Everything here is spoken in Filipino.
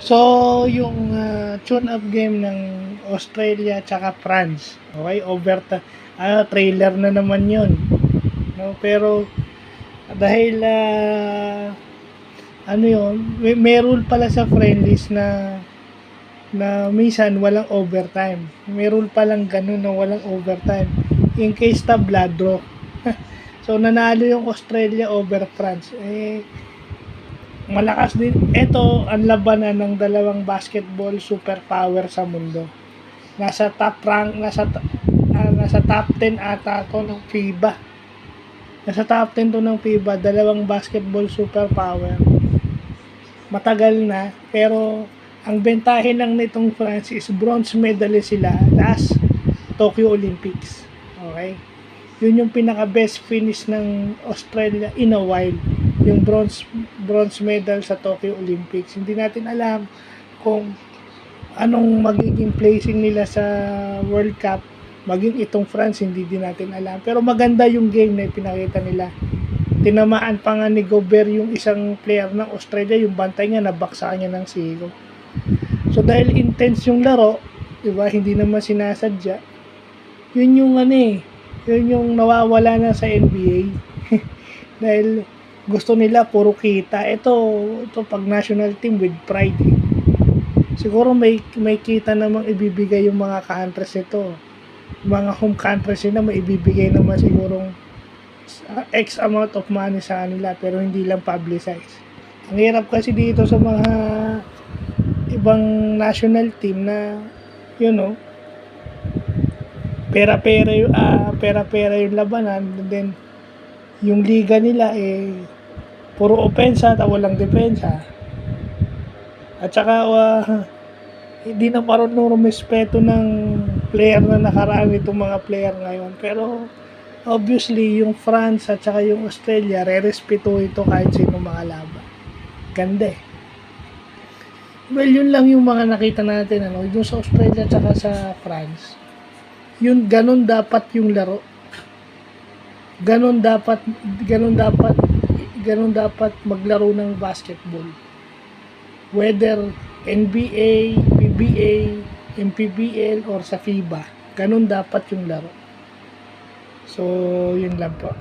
So, yung tune-up game ng Australia tsaka France. Okay, trailer na naman yun. No, pero dahil ano yun, may rule pala sa friendlies na minsan walang overtime. May rule palang ganun na walang overtime. In case na blood draw. So, nanalo yung Australia over France. Malakas din. Ito, ang labanan ng dalawang basketball superpower sa mundo. Nasa top 10 ata to ng FIBA. Nasa top 10 to ng FIBA, dalawang basketball superpower. Matagal na, pero ang bentahin lang nitong France is bronze medalist sila last Tokyo Olympics. Okay? Yun yung pinaka best finish ng Australia in a while, yung bronze medal sa Tokyo Olympics. Hindi natin alam kung anong magiging placing nila sa World Cup, maging itong France, hindi din natin alam. Pero maganda yung game na pinakita nila. Tinamaan pa nga ni Gobert yung isang player ng Australia, yung bantay niya, nabaksa niya ng sigo. So dahil intense yung laro, diba, hindi naman sinasadya, yun yung yun yung nawawala na sa NBA. Dahil gusto nila puro kita. Ito pag national team with pride. Siguro may kita namang ibibigay yung mga countries nito. Mga home countries na may ibibigay naman sigurong X amount of money sa kanila, pero hindi lang publicize. Ang hirap kasi dito sa mga ibang national team na pera-pera yung labanan, and then yung liga nila puro opensa at walang depensa. At saka hindi na marunong rumispeto ng player na nakaraan itong mga player ngayon. Pero obviously yung France at saka yung Australia re-respeto ito kahit sino makalaban. Ganda Well, yun lang yung mga nakita natin yung sa Australia at saka sa France. Yun, ganun dapat yung laro. Ganun dapat maglaro ng basketball. Whether NBA, PBA, MPBL or sa FIBA, ganun dapat yung laro. So, yun lang po.